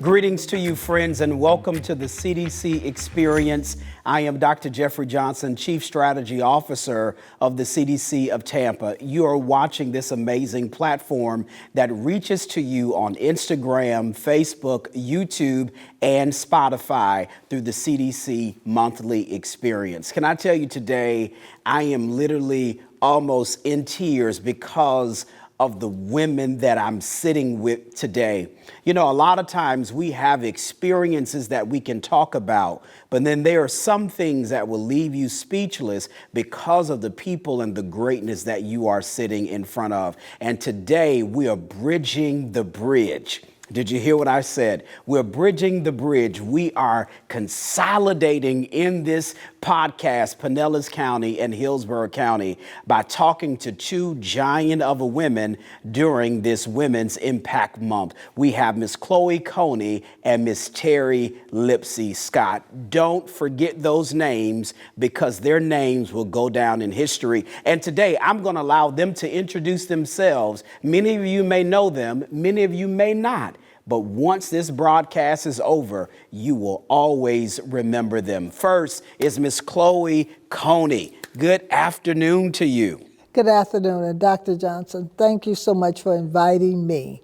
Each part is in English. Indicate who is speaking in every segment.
Speaker 1: Greetings to you, friends, and welcome to the CDC Experience. I am Dr. Jeffrey Johnson, Chief Strategy Officer of the CDC of Tampa. You are watching this amazing platform that reaches to you on Instagram, Facebook, YouTube, and Spotify through the CDC Monthly Experience. Can I tell you today, I am literally almost in tears because of the women that I'm sitting with today. You know, a lot of times we have experiences that we can talk about, but then there are some things that will leave you speechless because of the people and the greatness that you are sitting in front of. And today we are bridging the bridge. Did you hear what I said? We're bridging the bridge. We are consolidating in this podcast, Pinellas County and Hillsborough County, by talking to two giant of women during this Women's Impact Month. We have Miss Chloe Coney and Miss Terry Lipsey Scott. Don't forget those names because their names will go down in history. And today I'm going to allow them to introduce themselves. Many of you may know them, many of you may not. But once this broadcast is over, you will always remember them. First is Miss Chloe Coney. Good afternoon to you.
Speaker 2: Good afternoon, and Dr. Johnson, thank you so much for inviting me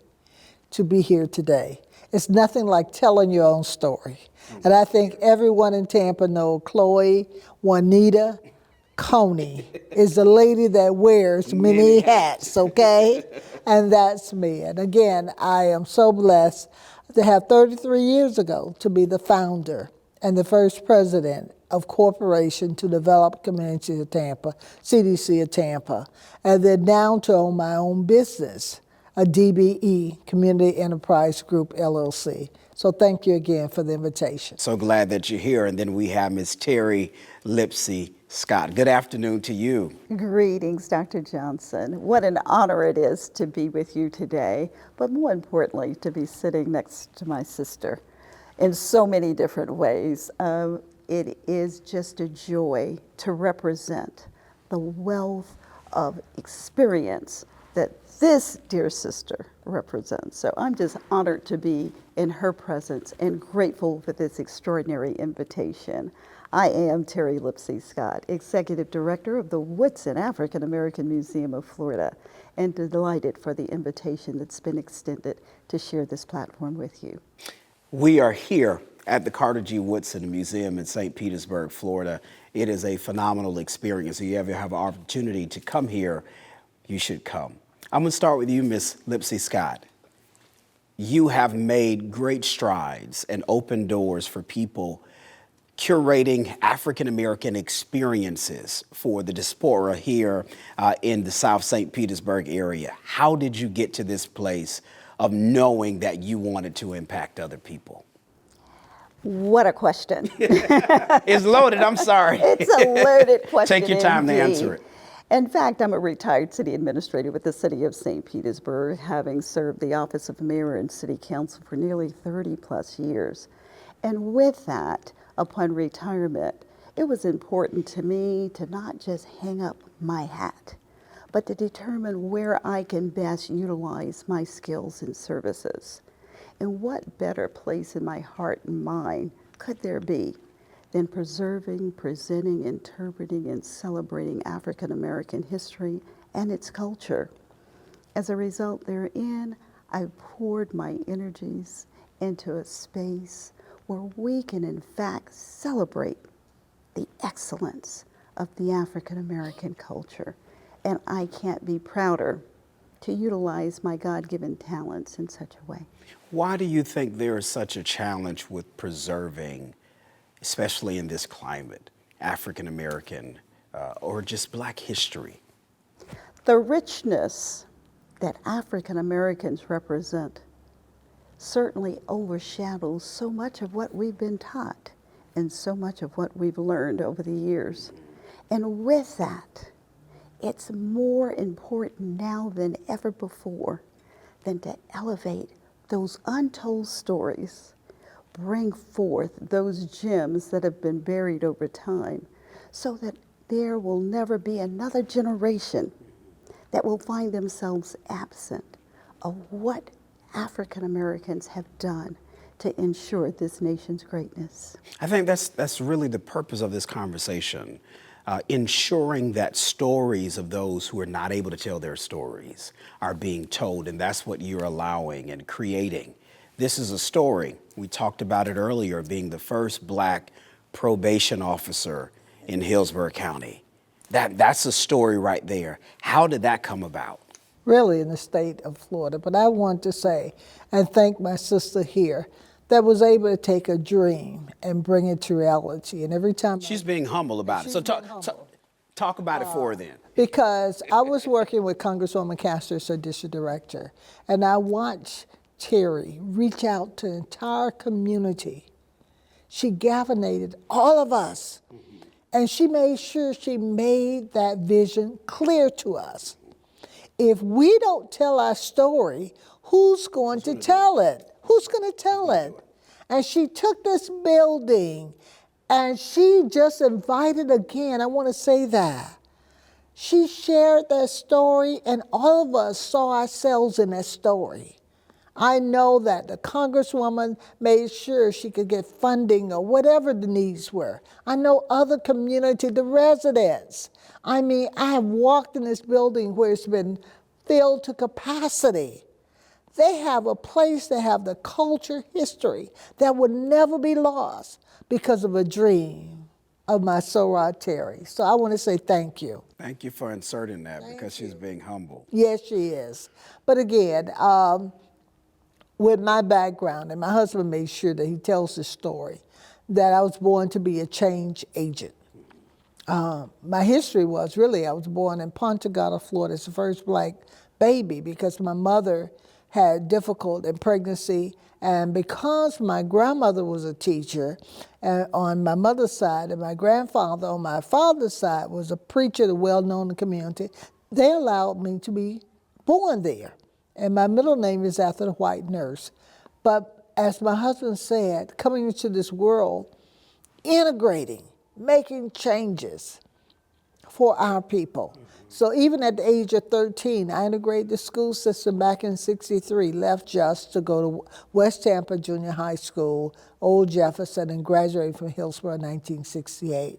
Speaker 2: to be here today. It's nothing like telling your own story. And I think everyone in Tampa knows Chloe Juanita Coney is the lady that wears many hats, okay? And that's me. And again, I am so blessed to have 33 years ago to be the founder and the first president of Corporation to Develop Community of Tampa, CDC of Tampa, and then now to own my own business, a DBE, Community Enterprise Group, LLC. So thank you again for the invitation.
Speaker 1: So glad that you're here. And then we have Miss Terry Lipsey Scott. Good afternoon to you.
Speaker 3: Greetings, Dr. Johnson. What an honor it is to be with you today, but more importantly, to be sitting next to my sister in so many different ways. It is just a joy to represent the wealth of experience that this dear sister represents. So I'm just honored to be in her presence and grateful for this extraordinary invitation. I am Terry Lipsey Scott, Executive Director of the Woodson African American Museum of Florida, and delighted for the invitation that's been extended to share this platform with you.
Speaker 1: We are here at the Carter G. Woodson Museum in St. Petersburg, Florida. It is a phenomenal experience. If you ever have an opportunity to come here, you should come. I'm going to start with you, Miss Lipsey Scott. You have made great strides and opened doors for people curating African-American experiences for the diaspora here in the South St. Petersburg area. How did you get to this place of knowing that you wanted to impact other people?
Speaker 3: What a question.
Speaker 1: It's loaded, I'm sorry.
Speaker 3: It's a loaded question.
Speaker 1: Take your time
Speaker 3: indeed.
Speaker 1: to answer it.
Speaker 3: In fact, I'm a retired city administrator with the city of St. Petersburg, having served the office of mayor and city council for nearly 30 plus years. And with that, upon retirement, it was important to me to not just hang up my hat, but to determine where I can best utilize my skills and services. And what better place in my heart and mind could there be than preserving, presenting, interpreting, and celebrating African American history and its culture. As a result therein, I poured my energies into a space where we can in fact celebrate the excellence of the African American culture. And I can't be prouder to utilize my God-given talents in such a way.
Speaker 1: Why do you think there is such a challenge with preserving, especially in this climate, African American or just Black history?
Speaker 3: The richness that African Americans represent certainly overshadows so much of what we've been taught and so much of what we've learned over the years. And with that, it's more important now than ever before than to elevate those untold stories, bring forth those gems that have been buried over time, so that there will never be another generation that will find themselves absent of what African Americans have done to ensure this nation's greatness.
Speaker 1: I think that's really the purpose of this conversation, ensuring that stories of those who are not able to tell their stories are being told, and that's what you're allowing and creating. This is a story. We talked about it earlier, being the first Black probation officer in Hillsborough County. That's a story right there. How did that come about?
Speaker 2: Really in the state of Florida. But I want to say and thank my sister here that was able to take a dream and bring it to reality. And every time
Speaker 1: She's being humble about it. So talk about it for her then.
Speaker 2: because I was working with Congresswoman Castor as her district director, and I watched Terry reach out to the entire community. She galvanized all of us, and she made sure she made that vision clear to us. If we don't tell our story, who's going to tell it? Who's going to tell it? And she took this building and she just invited again, I want to say that. She shared that story and all of us saw ourselves in that story. I know that the Congresswoman made sure she could get funding or whatever the needs were. I know other community, the residents. I mean, I have walked in this building where it's been filled to capacity. They have a place, they have the culture, history that would never be lost because of a dream of my Soror Terry. So I want to say thank you.
Speaker 1: Thank you for inserting that because she's being humble.
Speaker 2: Yes, she is. But again, with my background, and my husband made sure that he tells the story, that I was born to be a change agent. My history was really, I was born in Ponta Gorda, Florida, as the first Black baby because my mother had difficult in pregnancy, and because my grandmother was a teacher on my mother's side, and my grandfather on my father's side was a preacher, well-known in the community, they allowed me to be born there. And my middle name is after the white nurse. But as my husband said, coming into this world, integrating, making changes for our people. So even at the age of 13, I integrated the school system back in '63, left just to go to West Tampa Junior High School, Old Jefferson, and graduated from Hillsborough in 1968.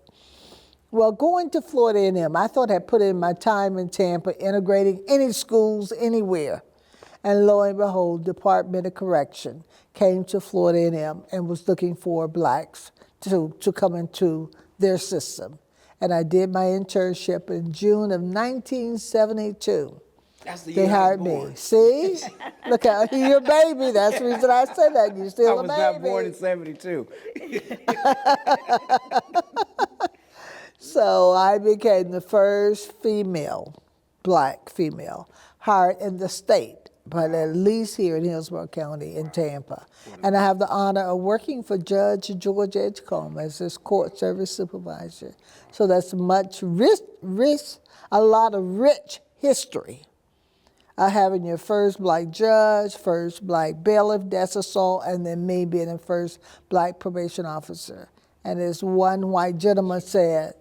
Speaker 2: Well, going to Florida A&M, I thought I'd put in my time in Tampa, integrating any schools anywhere. And lo and behold, Department of Correction came to Florida A&M and was looking for Blacks to come into their system. And I did my internship in June of 1972.
Speaker 1: That's the
Speaker 2: They
Speaker 1: year I was
Speaker 2: hired
Speaker 1: born.
Speaker 2: me. See? Look out, you're a baby. That's the reason I said that. You're still
Speaker 1: I
Speaker 2: a
Speaker 1: was
Speaker 2: baby.
Speaker 1: not born in 72.
Speaker 2: So I became the first female, Black female, hired in the state, but at least here in Hillsborough County in Tampa. And I have the honor of working for Judge George Edgecombe as his court service supervisor. So that's much a lot of rich history. Having your first Black judge, first Black bailiff, that's assault, and then me being the first Black probation officer. And as one white gentleman said,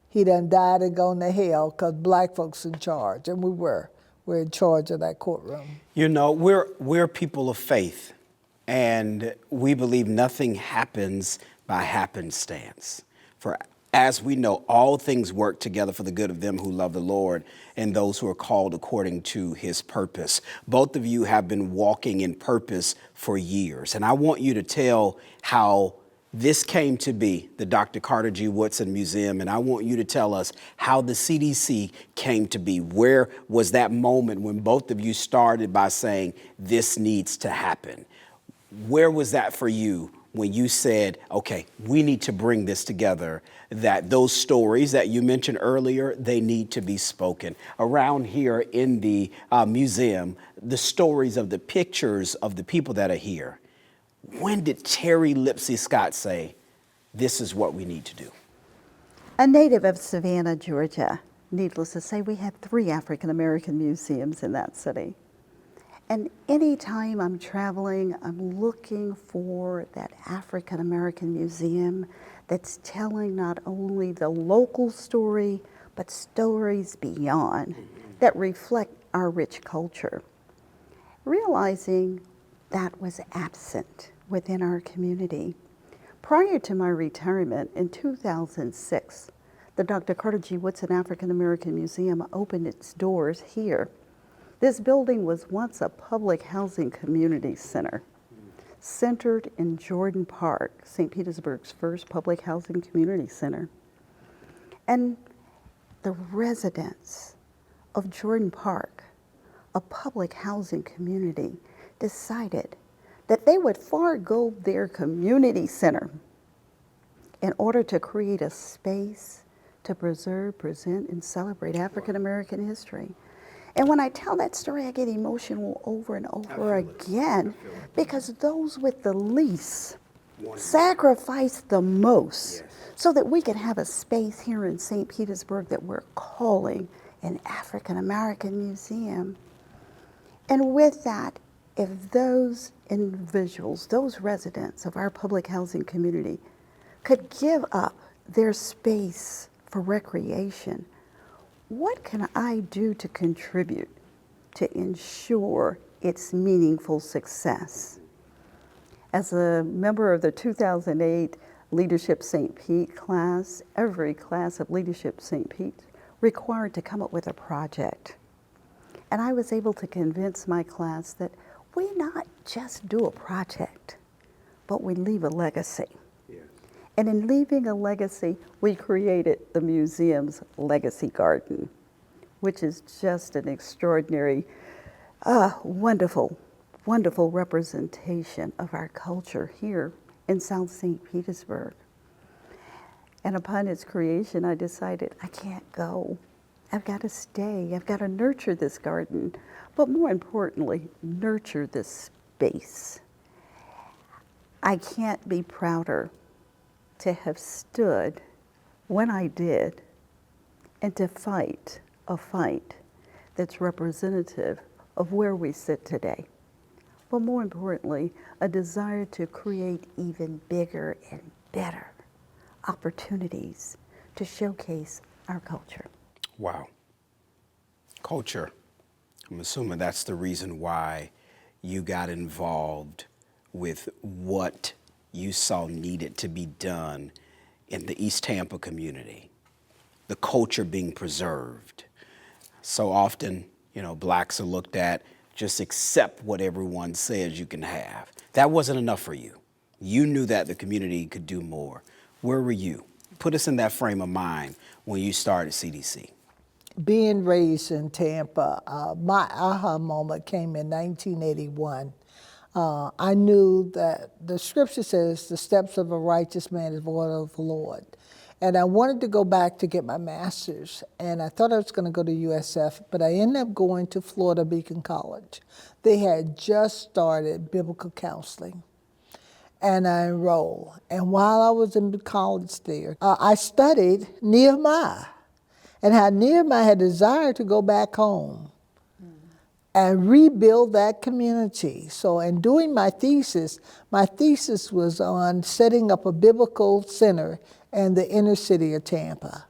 Speaker 2: he done died and gone to hell because Black folks in charge, and we're in charge of that courtroom.
Speaker 1: You know, we're people of faith, and we believe nothing happens by happenstance. For as we know, all things work together for the good of them who love the Lord and those who are called according to his purpose. Both of you have been walking in purpose for years, and I want you to tell how this came to be, the Dr. Carter G. Woodson Museum, and I want you to tell us how the CDC came to be. Where was that moment when both of you started by saying, this needs to happen? Where was that for you when you said, okay, we need to bring this together, that those stories that you mentioned earlier, they need to be spoken? Around here in the museum, the stories of the pictures of the people that are here. When did Terry Lipsey Scott say, this is what we need to do?
Speaker 3: A native of Savannah, Georgia, needless to say, we have 3 African American museums in that city. And anytime I'm traveling, I'm looking for that African American museum that's telling not only the local story, but stories beyond that reflect our rich culture. Realizing that was absent within our community. Prior to my retirement in 2006, the Dr. Carter G. Woodson African American Museum opened its doors here. This building was once a public housing community center, centered in Jordan Park, St. Petersburg's first public housing community center. And the residents of Jordan Park, a public housing community, decided that they would forego their community center in order to create a space to preserve, present, and celebrate African American history. And when I tell that story, I get emotional over and over again because those with the least sacrificed the most so that we could have a space here in St. Petersburg that we're calling an African American museum. And with that, if those individuals, those residents of our public housing community could give up their space for recreation, what can I do to contribute to ensure its meaningful success? As a member of the 2008 Leadership St. Pete class, every class of Leadership St. Pete required to come up with a project. And I was able to convince my class that we not just do a project, but we leave a legacy. And in leaving a legacy, we created the museum's Legacy Garden, which is just an extraordinary, wonderful, wonderful representation of our culture here in South St. Petersburg. And upon its creation, I decided I can't go. I've got to stay. I've got to nurture this garden, but more importantly, nurture this space. I can't be prouder to have stood when I did and to fight a fight that's representative of where we sit today. But more importantly, a desire to create even bigger and better opportunities to showcase our culture.
Speaker 1: Wow. Culture. I'm assuming that's the reason why you got involved with what you saw needed to be done in the East Tampa community, the culture being preserved. So often, blacks are looked at, just accept what everyone says you can have. That wasn't enough for you. You knew that the community could do more. Where were you? Put us in that frame of mind when you started CDC.
Speaker 2: Being raised in Tampa, my aha moment came in 1981. I knew that the scripture says the steps of a righteous man is ordered of the Lord. And I wanted to go back to get my master's, and I thought I was going to go to USF, but I ended up going to Florida Beacon College. They had just started biblical counseling, and I enrolled. And while I was in college there, I studied Nehemiah, and how Nehemiah had desired to go back home and rebuild that community. So in doing my thesis was on setting up a biblical center in the inner city of Tampa.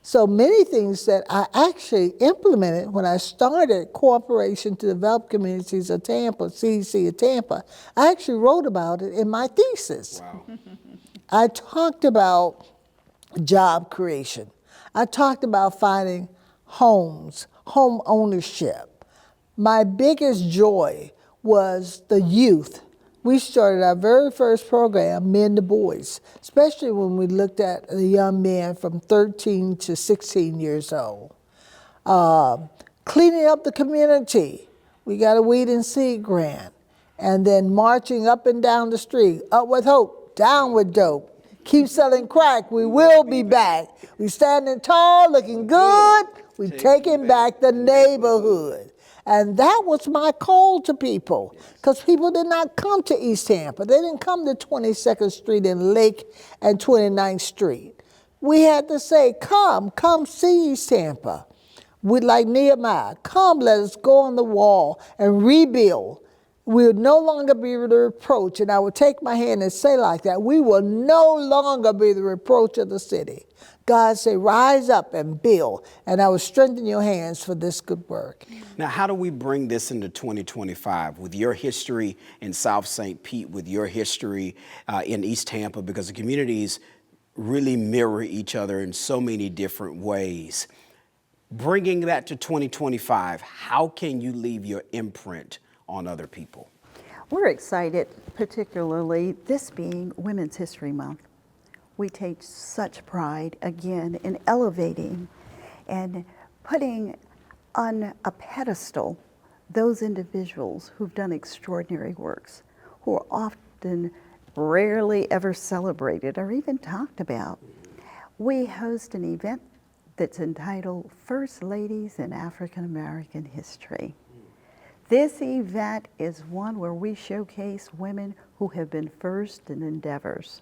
Speaker 2: So many things that I actually implemented when I started Cooperation to Develop Communities of Tampa, CDC of Tampa, I actually wrote about it in my thesis.
Speaker 1: Wow.
Speaker 2: I talked about job creation. I talked about finding homes, home ownership. My biggest joy was the youth. We started our very first program, Men to Boys, especially when we looked at the young men from 13 to 16 years old. Cleaning up the community. We got a weed and seed grant. And then marching up and down the street, up with hope, down with dope. Keep selling crack, we will be back. We standing tall, looking good, we taking back the neighborhood. And that was my call to people, because people did not come to East Tampa. They didn't come to 22nd Street and Lake and 29th Street. We had to say, come see East Tampa. We'd like Nehemiah, come, let us go on the wall and rebuild. We would no longer be the reproach, and I would take my hand and say like that, we will no longer be the reproach of the city. God say, rise up and build, and I will strengthen your hands for this good work.
Speaker 1: Now, how do we bring this into 2025 with your history in South St. Pete, with your history in East Tampa, because the communities really mirror each other in so many different ways. Bringing that to 2025, how can you leave your imprint on other people?
Speaker 3: We're excited, particularly this being Women's History Month. We take such pride, again, in elevating and putting on a pedestal those individuals who've done extraordinary works, who are often rarely ever celebrated or even talked about. We host an event that's entitled First Ladies in African American History. This event is one where we showcase women who have been first in endeavors.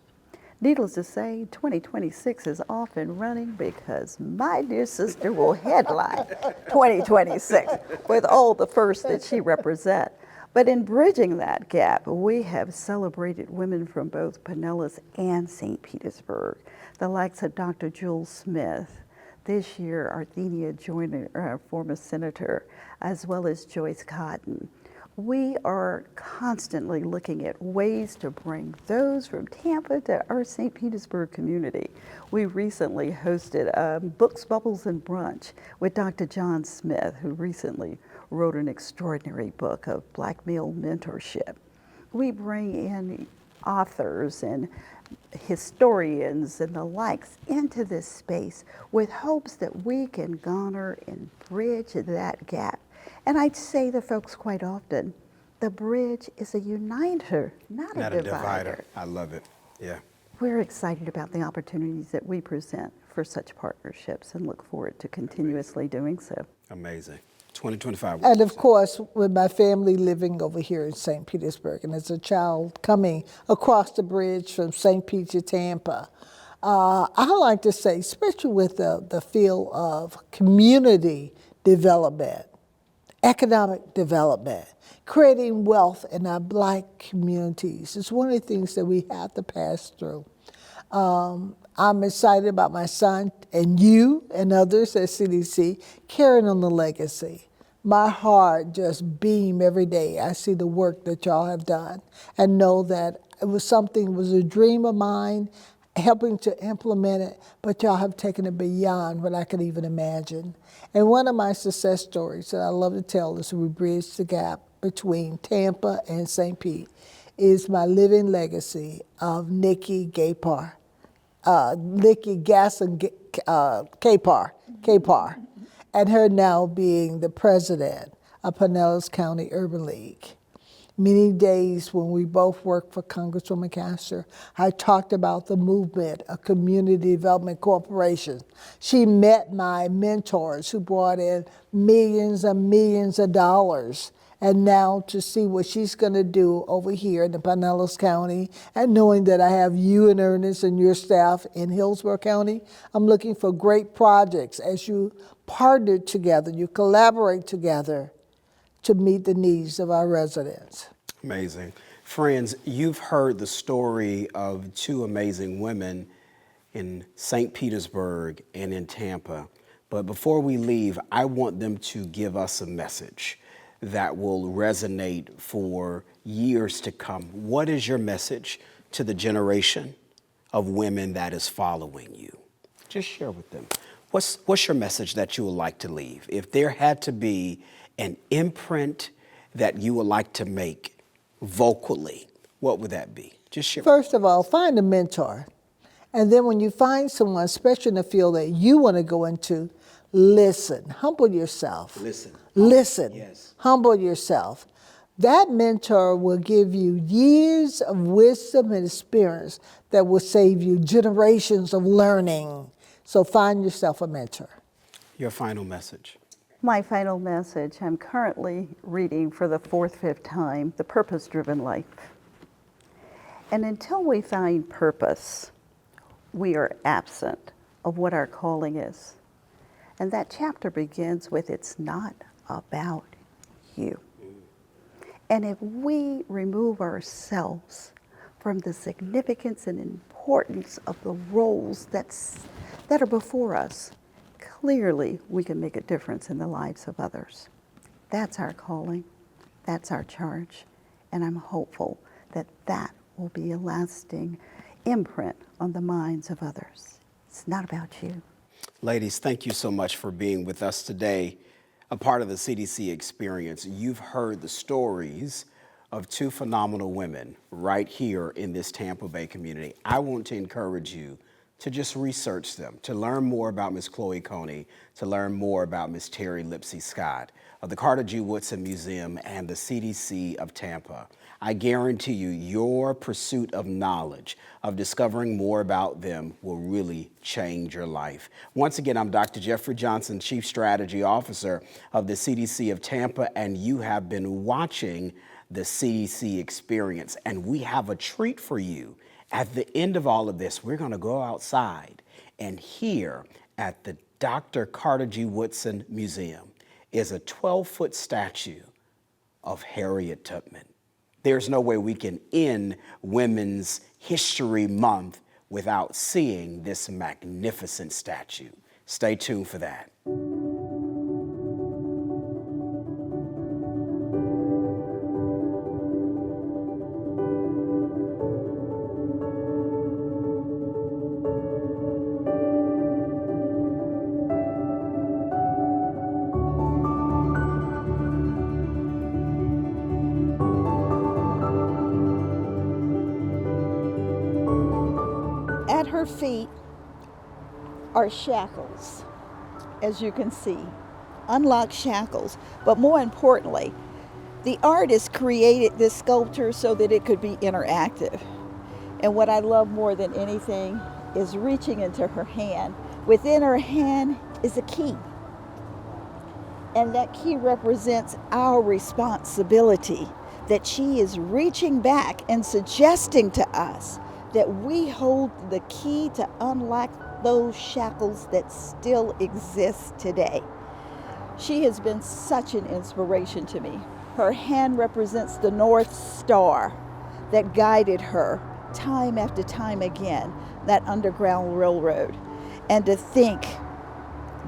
Speaker 3: Needless to say, 2026 is off and running because my dear sister will headline 2026 with all the firsts that she represents. But in bridging that gap, we have celebrated women from both Pinellas and St. Petersburg, the likes of Dr. Jules Smith, this year Arthenia Joyner, former senator, as well as Joyce Cotton. We are constantly looking at ways to bring those from Tampa to our St. Petersburg community. We recently hosted Books, Bubbles, and Brunch with Dr. John Smith, who recently wrote an extraordinary book of Black male mentorship. We bring in authors and historians and the likes into this space with hopes that we can garner and bridge that gap. And I'd say to folks quite often, the bridge is a uniter, not a divider.
Speaker 1: I love it. Yeah.
Speaker 3: We're excited about the opportunities that we present for such partnerships and look forward to continuously doing so.
Speaker 1: Amazing. 2025.
Speaker 2: And of course, with my family living over here in St. Petersburg, and as a child coming across the bridge from St. Pete to Tampa, I like to say, especially with the field of community development, economic development, creating wealth in our Black communities is one of the things that we have to pass through. I'm excited about my son and you and others at CDC carrying on the legacy. My heart just beams every day. I see the work that y'all have done and know that it was a dream of mine, helping to implement it, but y'all have taken it beyond what I could even imagine. And one of my success stories that I love to tell is we bridge the gap between Tampa and St. Pete is my living legacy of Nikki Gapar. Nikki Gasson Capar, and her now being the president of Pinellas County Urban League. Many days when we both worked for Congresswoman Castor, I talked about the movement of Community Development Corporation. She met my mentors who brought in millions and millions of dollars. And now to see what she's going to do over here in the Pinellas County, and knowing that I have you and Ernest and your staff in Hillsborough County, I'm looking for great projects as you partner together, you collaborate together to meet the needs of our residents.
Speaker 1: Amazing. Friends, you've heard the story of two amazing women in St. Petersburg and in Tampa. But before we leave, I want them to give us a message that will resonate for years to come. What is your message to the generation of women that is following you? Just share with them. What's your message that you would like to leave? If there had to be an imprint that you would like to make vocally, what would that be? Just share.
Speaker 2: First of all, find a mentor. And then when you find someone, especially in the field that you want to go into, listen, humble yourself. Listen,
Speaker 1: Yes.
Speaker 2: Humble yourself. That mentor will give you years of wisdom and experience that will save you generations of learning. So find yourself a mentor.
Speaker 1: Your final message.
Speaker 3: My final message, I'm currently reading for the fifth time, The Purpose-Driven Life. And until we find purpose, we are absent of what our calling is. And that chapter begins with, it's not about you. And if we remove ourselves from the significance and importance importance of the roles that are before us, clearly we can make a difference in the lives of others. That's our calling. That's our charge. And I'm hopeful that that will be a lasting imprint on the minds of others. It's not about you.
Speaker 1: Ladies, thank you so much for being with us today, a part of the CDC experience. You've heard the stories of two phenomenal women right here in this Tampa Bay community. I want to encourage you to just research them, to learn more about Ms. Chloe Coney, to learn more about Ms. Terry Lipsey Scott of the Carter G. Woodson Museum and the CDC of Tampa. I guarantee you, your pursuit of knowledge, of discovering more about them will really change your life. Once again, I'm Dr. Jeffrey Johnson, Chief Strategy Officer of the CDC of Tampa, and you have been watching the CDC experience, and we have a treat for you. At the end of all of this, we're going to go outside, and here at the Dr. Carter G. Woodson Museum is a 12-foot statue of Harriet Tubman. There's no way we can end Women's History Month without seeing this magnificent statue. Stay tuned for that.
Speaker 3: At her feet are shackles, as you can see, unlocked shackles. But more importantly, the artist created this sculpture so that it could be interactive. And what I love more than anything is reaching into her hand. Within her hand is a key. And that key represents our responsibility, that she is reaching back and suggesting to us that we hold the key to unlock those shackles that still exist today. She has been such an inspiration to me. Her hand represents the North Star that guided her time after time again, that Underground Railroad. And to think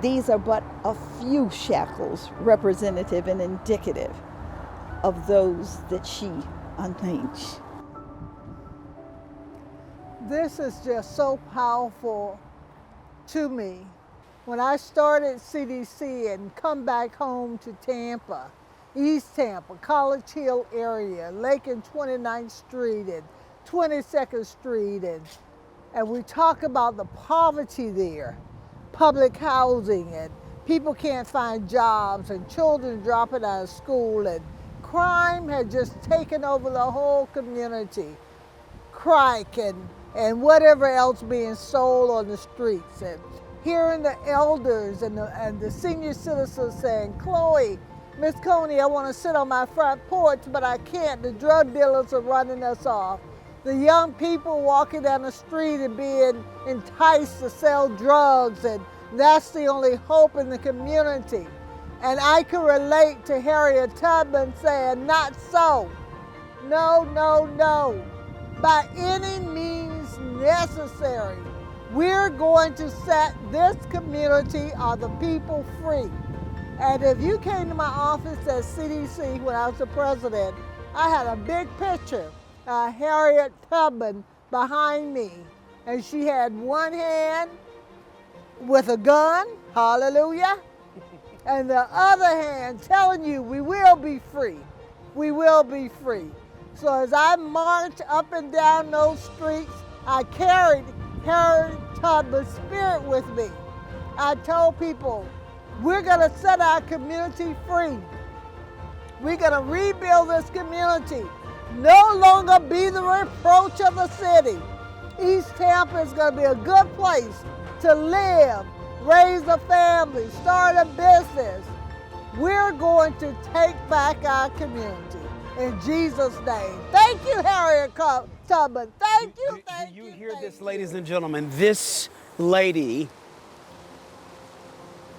Speaker 3: these are but a few shackles representative and indicative of those that she unleashed.
Speaker 2: This is just so powerful to me. When I started CDC and come back home to Tampa, East Tampa, College Hill area, Lake and 29th Street and 22nd Street, and we talk about the poverty there, public housing, and people can't find jobs, and children dropping out of school, and crime had just taken over the whole community. Crack and whatever else being sold on the streets, and hearing the elders and the senior citizens saying, Chloe, Miss Coney, I want to sit on my front porch, but I can't. The drug dealers are running us off. The young people walking down the street and being enticed to sell drugs, and that's the only hope in the community. And I can relate to Harriet Tubman saying, not so. No, no, no. By any means necessary, we're going to set this community or the people free. And if you came to my office at CDC when I was the president, I had a big picture of Harriet Tubman behind me. And she had one hand with a gun, hallelujah, and the other hand telling you we will be free. We will be free. So as I marched up and down those streets, I carried Harriet Tubman's spirit with me. I told people, we're gonna set our community free. We're gonna rebuild this community. No longer be the reproach of the city. East Tampa is gonna be a good place to live, raise a family, start a business. We're going to take back our community. In Jesus' name. Thank you, Harriet Tubman. Thank you, thank you.
Speaker 1: Do you hear this, ladies and gentlemen? This lady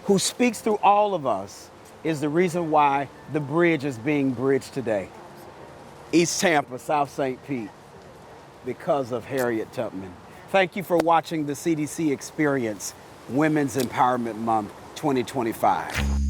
Speaker 1: who speaks through all of us is the reason why the bridge is being bridged today. East Tampa, South St. Pete, because of Harriet Tubman. Thank you for watching the CDC Experience Women's Empowerment Month 2025.